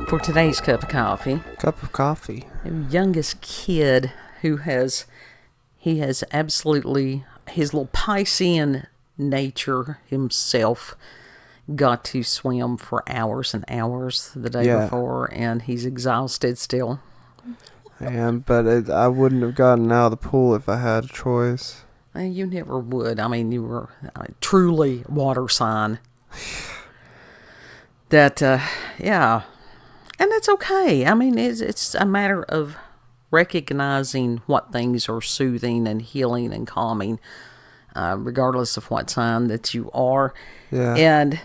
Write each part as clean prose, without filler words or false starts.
for today's cup of coffee. Cup of coffee. The youngest kid who has absolutely, his little Piscean nature himself got to swim for hours and hours the day before, and he's exhausted still. I am, but I wouldn't have gotten out of the pool if I had a choice. You never would. I mean, you were truly water sign. That, yeah. And that's okay. I mean, it's a matter of recognizing what things are soothing and healing and calming, regardless of what sign that you are. Yeah. And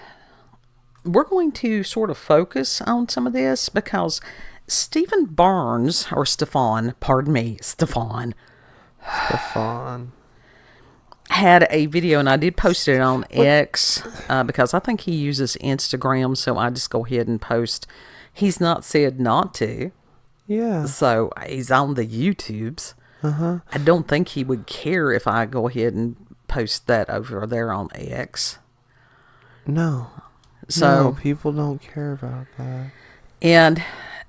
we're going to sort of focus on some of this because Stefan Burns, or Stefan, had a video, and I did post it on X because I think he uses Instagram, so I just go ahead and post. He's not said not to. Yeah. So he's on the YouTubes. Uh-huh. I don't think he would care if I go ahead and post that over there on X. No. So no, people don't care about that. And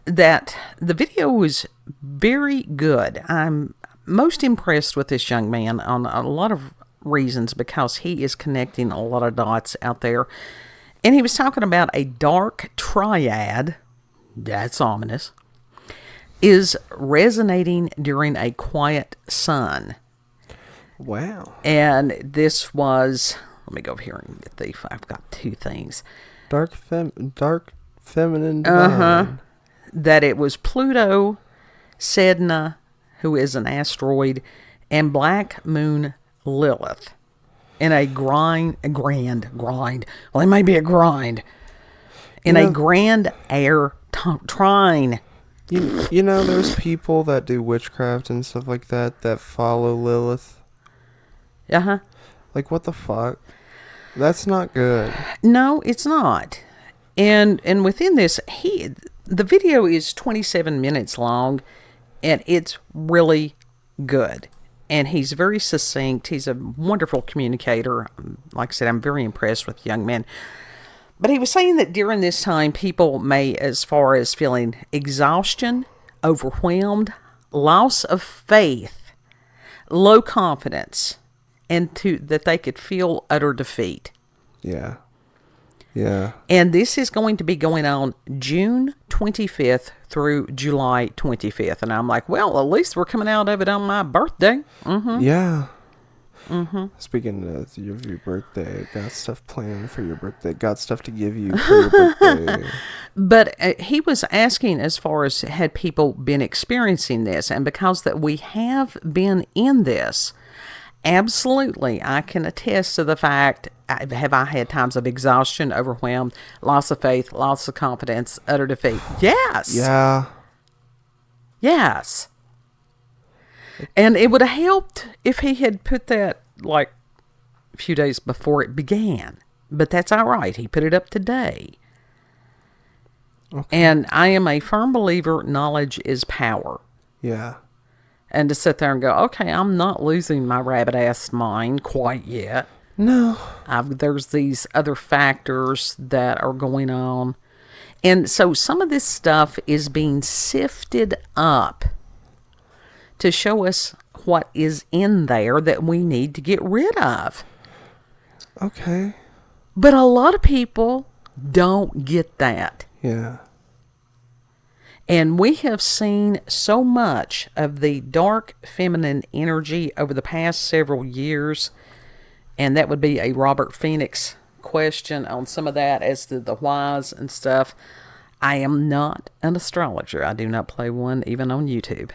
that the video was very good. I'm most impressed with this young man on a lot of reasons because he is connecting a lot of dots out there. And he was talking about a dark triad, that's ominous, is resonating during a quiet sun. Wow. And this was, let me go over here and get I've got two things. Dark feminine divine. That it was Pluto, Sedna, who is an asteroid, and black moon Lilith in a grand. Well, it may be a grind. In a grand air trine. You know, there's people that do witchcraft and stuff like that follow Lilith. Uh-huh. Like, what the fuck? That's not good. No, it's not. And within this, the video is 27 minutes long, and it's really good. And he's very succinct. He's a wonderful communicator. Like I said, I'm very impressed with young men. But he was saying that during this time, people may, as far as feeling exhaustion, overwhelmed, loss of faith, low confidence, and that they could feel utter defeat. Yeah. Yeah. And this is going to be going on June 25th through July 25th. And I'm like, well, at least we're coming out of it on my birthday. Mm-hmm. Yeah. Mm-hmm. Speaking of your birthday, got stuff planned for your birthday. Got stuff to give you for your birthday. But he was asking as far as had people been experiencing this. And because that we have been in this, absolutely, I can attest to the fact, have I had times of exhaustion, overwhelmed, loss of faith, loss of confidence, utter defeat? Yes. Yeah. Yes. And it would have helped if he had put that, like, a few days before it began. But that's all right. He put it up today. Okay. And I am a firm believer knowledge is power. Yeah. And to sit there and go, okay, I'm not losing my rabbit-ass mind quite yet. No. There's these other factors that are going on. And so some of this stuff is being sifted up to show us what is in there that we need to get rid of. Okay. But a lot of people don't get that. Yeah. And we have seen so much of the dark feminine energy over the past several years. And that would be a Robert Phoenix question on some of that as to the whys and stuff. I am not an astrologer. I do not play one even on YouTube.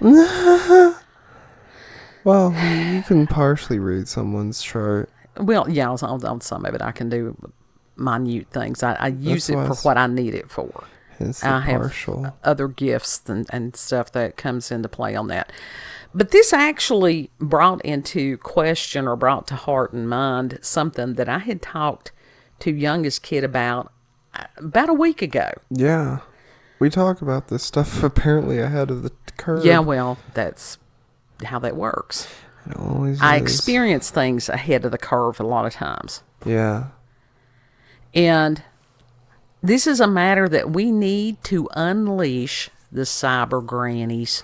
Well, you can partially read someone's chart. Well, yeah, on some of it I can do minute things. I use it for what I need it for. I have other gifts and stuff that comes into play on that. But this actually brought into question or brought to heart and mind something that I had talked to youngest kid about a week ago. Yeah. We talk about this stuff apparently ahead of the curve. Yeah, well, that's how that works. It always I is. experience things ahead of the curve a lot of times. Yeah. And This is a matter that we need to unleash the cyber grannies.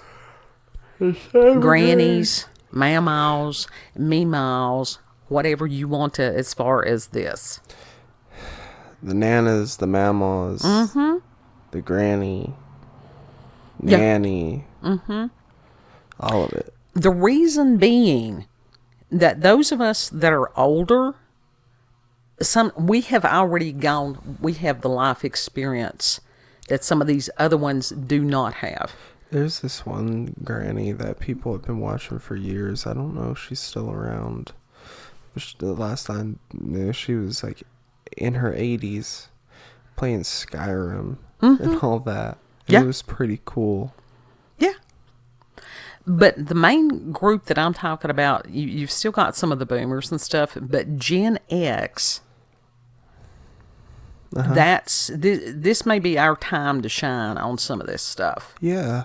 Grannies, mamaws, meemaws, whatever you want to as far as this. The nanas, the mamas, the granny, Yeah. nanny, all of it. The reason being that those of us that are older, we have the life experience that some of these other ones do not have. There's this one granny that people have been watching for years. I don't know if she's still around. The last time I knew, she was like in her 80s playing Skyrim and all that. Yeah. It was pretty cool. Yeah. But the main group that I'm talking about, you've still got some of the boomers and stuff, but Gen X, this may be our time to shine on some of this stuff. Yeah.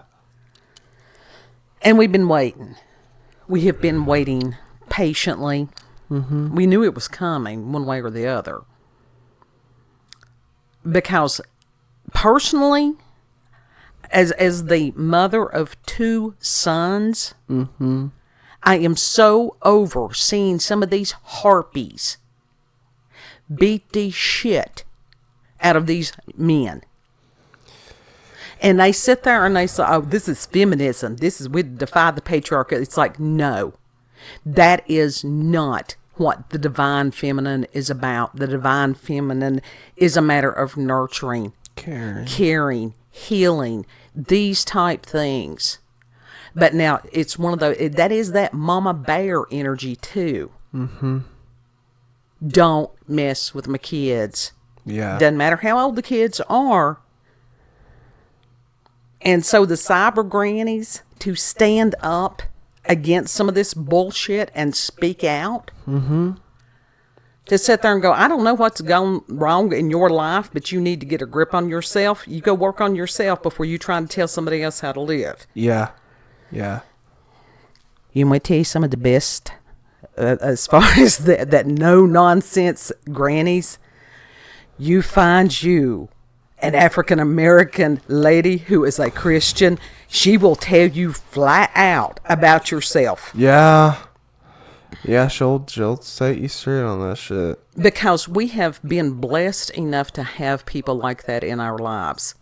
And we've been waiting. We have been waiting patiently. We knew it was coming one way or the other. Because personally, as the mother of 2 sons, I am so over seeing some of these harpies beat the shit out of these men. And they sit there and they say, oh, this is feminism. We defy the patriarchy. It's like, no, that is not what the divine feminine is about. The divine feminine is a matter of nurturing, caring, healing, these type things. But now it's one of those, that is that mama bear energy too. Don't mess with my kids. Yeah. Doesn't matter how old the kids are. And so the cyber grannies to stand up against some of this bullshit and speak out. To sit there and go, I don't know what's going wrong in your life, but you need to get a grip on yourself. You go work on yourself before you try to tell somebody else how to live. Yeah. Yeah. You want me to tell you some of the best as far as that no-nonsense grannies? You find you an African-American lady who is a Christian, she will tell you flat out about yourself. Yeah. Yeah, she'll set you straight on that shit. Because we have been blessed enough to have people like that in our lives.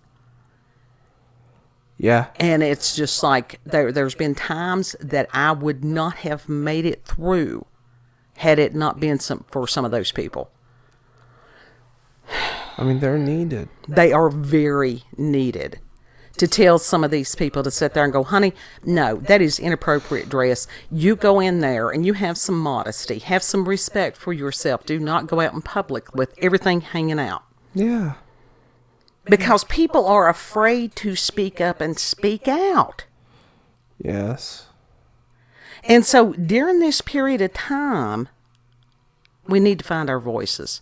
Yeah. And it's just like, there's been times that I would not have made it through had it not been for some of those people. I mean, they're needed. They are very needed. To tell some of these people to sit there and go, honey, no, that is inappropriate dress. You go in there and you have some modesty. Have some respect for yourself. Do not go out in public with everything hanging out. Yeah. Because people are afraid to speak up and speak out. Yes. And so during this period of time, we need to find our voices.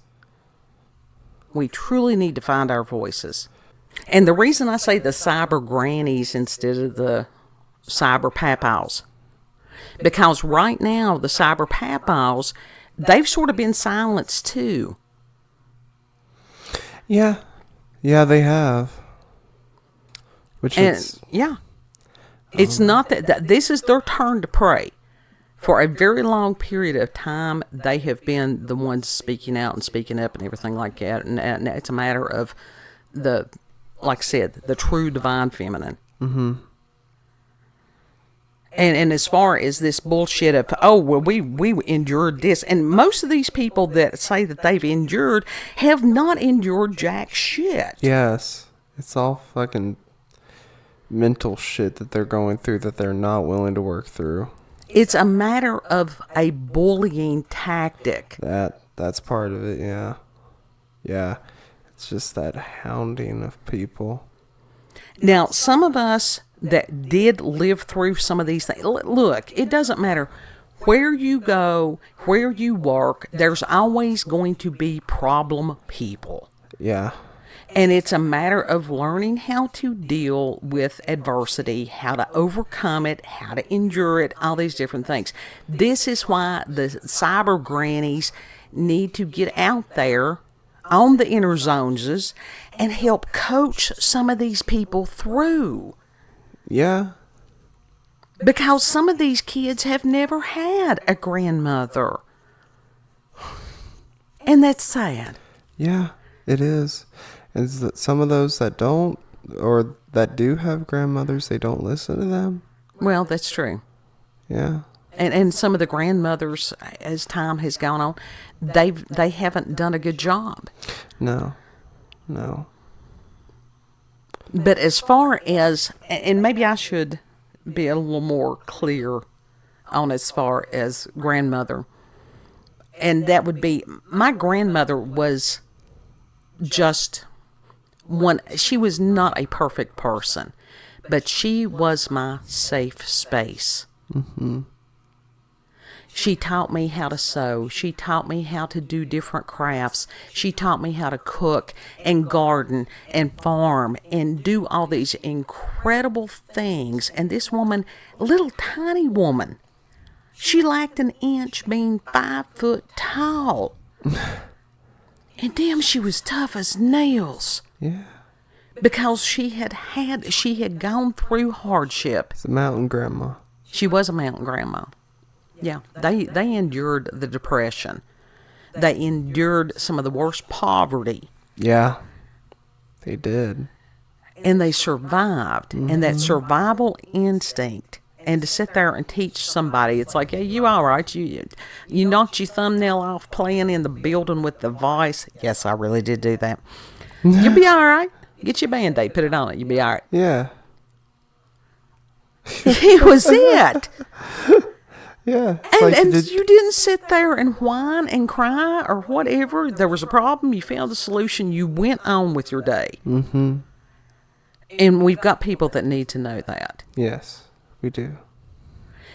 We truly need to find our voices. And the reason I say the cyber grannies instead of the cyber papaws, because right now the cyber papaws, they've sort of been silenced too. Yeah. Yeah, they have. It's not that this is their turn to pray. For a very long period of time, they have been the ones speaking out and speaking up and everything like that. And it's a matter of like I said, the true divine feminine. And as far as this bullshit of, oh, well, we endured this. And most of these people that say that they've endured have not endured jack shit. Yes. It's all fucking mental shit that they're going through that they're not willing to work through. It's a matter of a bullying tactic. That's part of it, yeah. Yeah. It's just that hounding of people. Now, some of us that did live through some of these things, look, it doesn't matter where you go, where you work, there's always going to be problem people. Yeah. And it's a matter of learning how to deal with adversity, how to overcome it, how to endure it, all these different things. This is why the cyber grannies need to get out there on the inner zones and help coach some of these people through. Yeah. Because some of these kids have never had a grandmother. And that's sad. Yeah, it is. And some of those that don't, or that do have grandmothers, they don't listen to them. Well, that's true. Yeah. And some of the grandmothers, as time has gone on, they haven't done a good job. No. But as far as, and maybe I should be a little more clear on as far as grandmother, and that would be, my grandmother was just one, she was not a perfect person, but she was my safe space. Mm-hmm. She taught me how to sew. She taught me how to do different crafts. She taught me how to cook and garden and farm and do all these incredible things. And this woman, little tiny woman, she lacked an inch being 5 foot tall. And damn, she was tough as nails. Yeah. Because she had gone through hardship. It's a mountain grandma. She was a mountain grandma. Yeah, they endured the Depression. They endured some of the worst poverty. Yeah, they did. And they survived. Mm-hmm. And that survival instinct, and to sit there and teach somebody, it's like, yeah, you all right. You knocked your thumbnail off playing in the building with the vice. Yes, I really did do that. You'll be all right. Get your Band-Aid, put it on it. You'll be all right. Yeah. It was it. Yeah. And you didn't sit there and whine and cry or whatever. There was a problem. You found a solution. You went on with your day. Mm-hmm. And we've got people that need to know that. Yes, we do.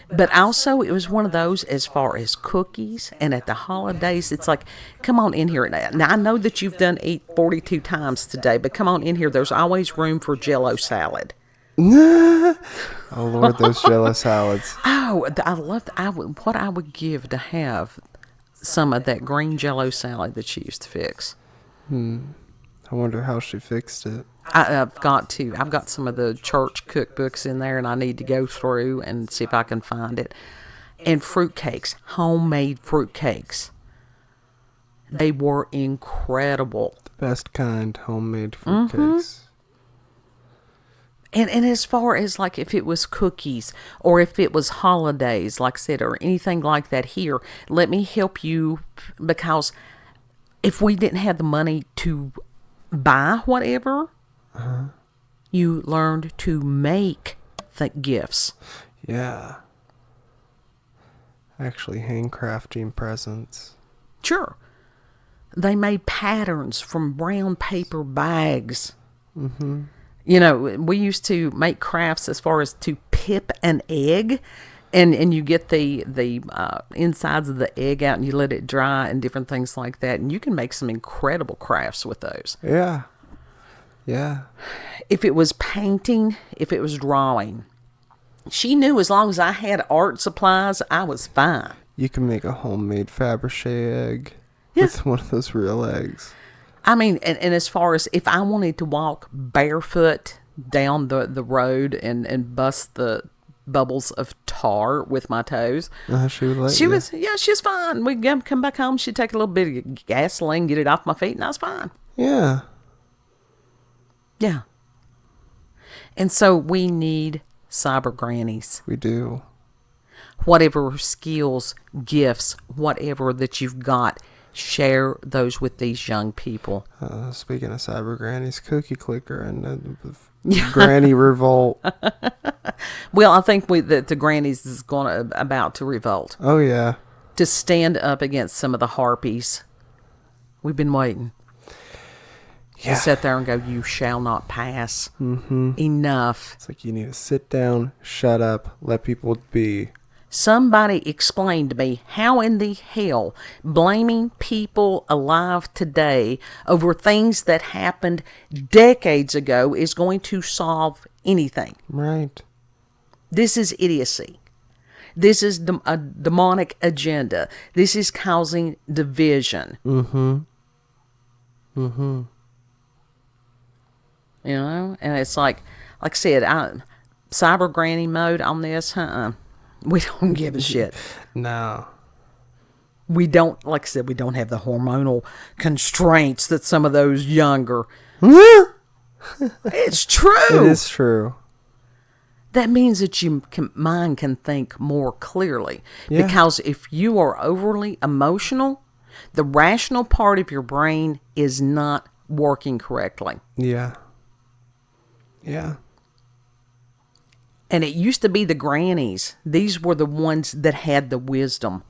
But also, it was one of those as far as cookies. And at the holidays, it's like, come on in here. Now, I know that you've done eat 42 times today, but come on in here. There's always room for Jell-O salad. Oh Lord, those Jell-O salads. Oh, I love what I would give to have some of that green Jell-O salad that she used to fix. I wonder how she fixed it. I've got some of the church cookbooks in there, and I need to go through and see if I can find it. And fruitcakes, homemade fruitcakes. They were incredible. The best kind, homemade fruitcakes. Mm-hmm. And as far as like if it was cookies or if it was holidays, like I said, or anything like that here, let me help you, because if we didn't have the money to buy whatever, you learned to make the gifts. Yeah. Actually handcrafting presents. Sure. They made patterns from brown paper bags. Mm-hmm. You know, we used to make crafts as far as to pip an egg, and you get the insides of the egg out and you let it dry and different things like that. And you can make some incredible crafts with those. Yeah. Yeah. If it was painting, if it was drawing, she knew as long as I had art supplies, I was fine. You can make a homemade Fabergé egg with one of those real eggs. I mean, and as far as if I wanted to walk barefoot down the road and bust the bubbles of tar with my toes, she would let you. She's fine. We'd come back home, she'd take a little bit of gasoline, get it off my feet, and I was fine. Yeah. Yeah. And so we need cyber grannies. We do. Whatever skills, gifts, whatever that you've got, share those with these young people. Speaking of cyber grannies, cookie clicker and granny revolt. Well, I think the grannies is about to revolt. Oh yeah, to stand up against some of the harpies. We've been waiting. Yeah. To sit there and go, you shall not pass. Mm-hmm. Enough. It's like you need to sit down, shut up, let people be. Somebody explained to me how in the hell blaming people alive today over things that happened decades ago is going to solve anything. Right. This is idiocy. This is a demonic agenda. This is causing division. Mm-hmm. Mm-hmm. You know? And it's like I said, cyber granny mode on this, we don't give a shit. No. We don't, like I said, we don't have the hormonal constraints that some of those younger. It's true. It is true. That means that your mind can think more clearly. Yeah. Because if you are overly emotional, the rational part of your brain is not working correctly. Yeah. Yeah. And it used to be the grannies. These were the ones that had the wisdom.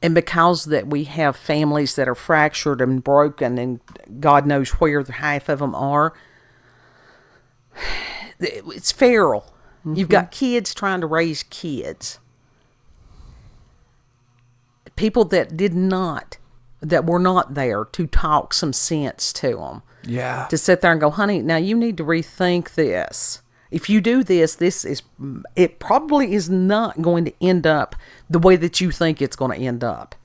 And because that we have families that are fractured and broken, and God knows where half of them are, it's feral. Mm-hmm. You've got kids trying to raise kids. People that were not there to talk some sense to them. Yeah. To sit there and go, honey, now you need to rethink this. If you do this, it probably is not going to end up the way that you think it's going to end up.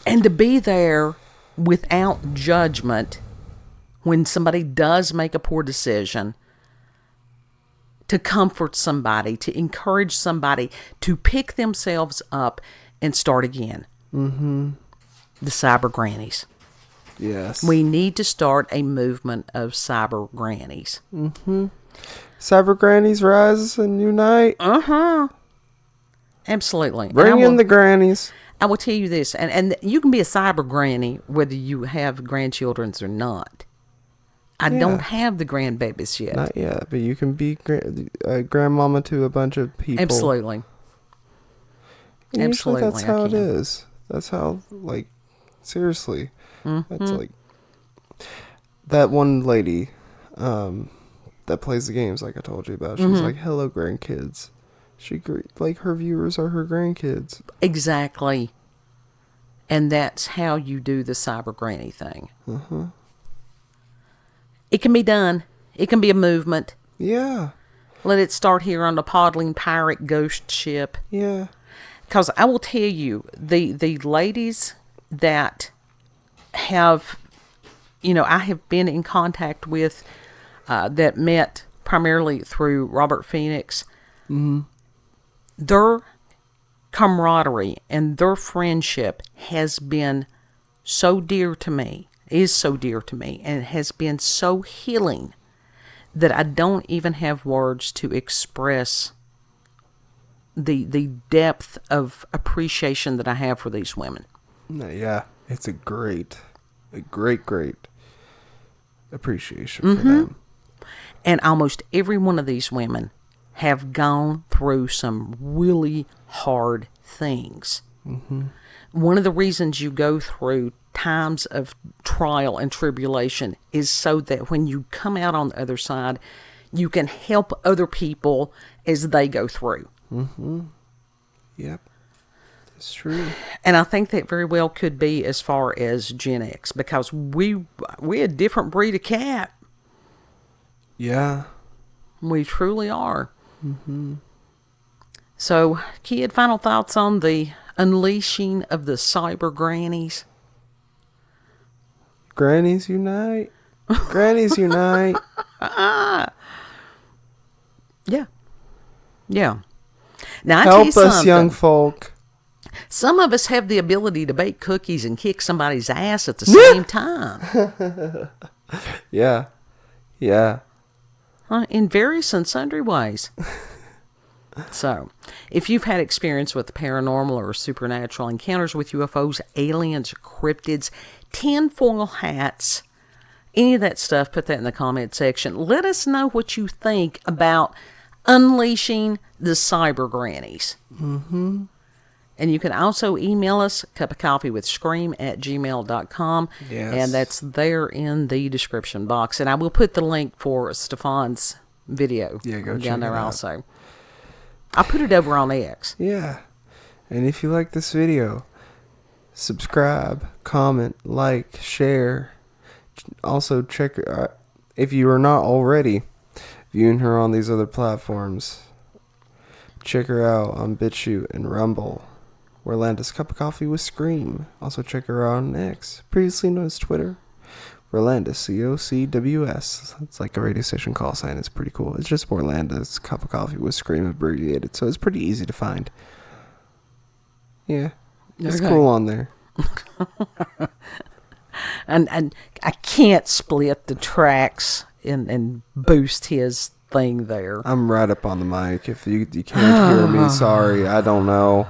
And to be there without judgment when somebody does make a poor decision, to comfort somebody, to encourage somebody to pick themselves up and start again. Mm-hmm. The cyber grannies. Yes. We need to start a movement of cyber grannies. Mm-hmm. Cyber grannies rise and unite. Absolutely. Bring in the grannies. I will tell you this, and you can be a cyber granny whether you have grandchildren or not. I don't have the grandbabies yet. Not yet, but you can be grandmama to a bunch of people. Absolutely. And Absolutely. That's how it is. That's how, like, seriously. Mm-hmm. That's like, that one lady that plays the games, like I told you about. She's like, hello, grandkids. Like, her viewers are her grandkids. Exactly. And that's how you do the cyber granny thing. Uh-huh. It can be done. It can be a movement. Yeah. Let it start here on the Podling Pirate Ghost ship. Yeah. Because I will tell you, the ladies that have, I have been in contact with that met primarily through Robert Phoenix, their camaraderie and their friendship has been so dear to me, is so dear to me, and has been so healing that I don't even have words to express the depth of appreciation that I have for these women. Yeah, it's a great appreciation for them. And almost every one of these women have gone through some really hard things. One of the reasons you go through times of trial and tribulation is so that when you come out on the other side, you can help other people as they go through. Yep. It's true. And I think that very well could be as far as Gen X, because we're a different breed of cat. Yeah. We truly are. So, kid, final thoughts on the unleashing of the cyber grannies? Grannies unite. Grannies unite. Yeah. Yeah. Now, I tell you Help us, something. young folk. Some of us have the ability to bake cookies and kick somebody's ass at the same time. Yeah. Yeah. In various and sundry ways. So, if you've had experience with the paranormal or supernatural encounters with UFOs, aliens, cryptids, tinfoil hats, any of that stuff, put that in the comment section. Let us know what you think about unleashing the cyber grannies. And you can also email us, cupofcoffeewithscream@gmail.com. Yes. And that's there in the description box. And I will put the link for Stefan's video down there also. I'll put it over on X. Yeah. And if you like this video, subscribe, comment, like, share. Also, check if you are not already viewing her on these other platforms, check her out on BitChute and Rumble, Rolanda's Cup of Coffee with Scream. Also check her out on X, previously known as Twitter. Rolanda, COCWS. It's like a radio station call sign. It's pretty cool. It's just Rolanda's Cup of Coffee with Scream abbreviated, so it's pretty easy to find. Yeah, it's cool on there. and I can't split the tracks and boost his thing there. I'm right up on the mic. If you can't hear me, sorry. I don't know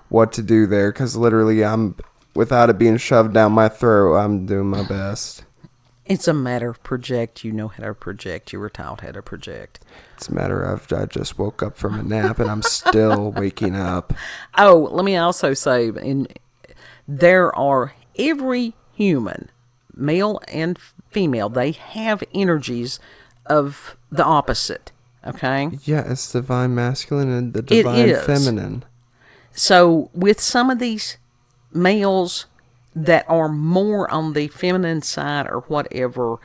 what to do there, because literally I'm, without it being shoved down my throat, I'm doing my best. It's a matter of project. You know how to project. You were taught how to project. It's a matter of I just woke up from a nap and I'm still waking up. Oh, let me also say, there are every human, male and female, they have energies of the opposite. Okay? Yeah, it's divine masculine and the divine feminine. So with some of these males that are more on the feminine side or whatever,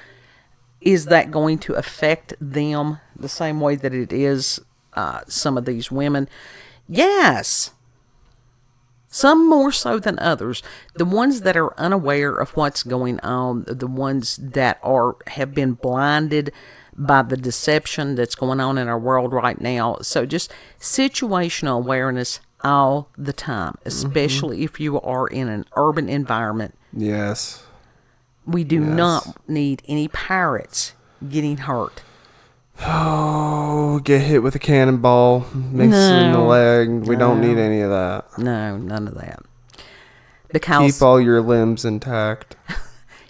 is that going to affect them the same way that it is some of these women? Yes. Some more so than others. The ones that are unaware of what's going on, the ones that have been blinded by the deception that's going on in our world right now. So just situational awareness all the time, especially if you are in an urban environment. Yes. We do not need any pirates getting hurt. Oh, get hit with a cannonball, mix it in the leg. We don't need any of that. No, none of that. Because keep all your limbs intact.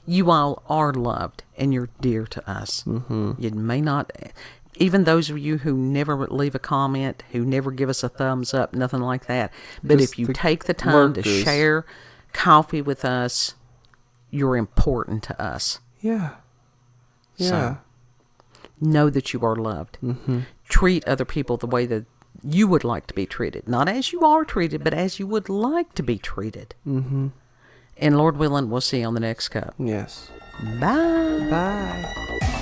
You all are loved and you're dear to us. Mm-hmm. You may not... Even those of you who never leave a comment, who never give us a thumbs up, nothing like that. But just if you take the time to share coffee with us, you're important to us. Yeah. Yeah. So, know that you are loved. Mm-hmm. Treat other people the way that you would like to be treated. Not as you are treated, but as you would like to be treated. Mm-hmm. And Lord willing, we'll see you on the next cup. Yes. Bye. Bye.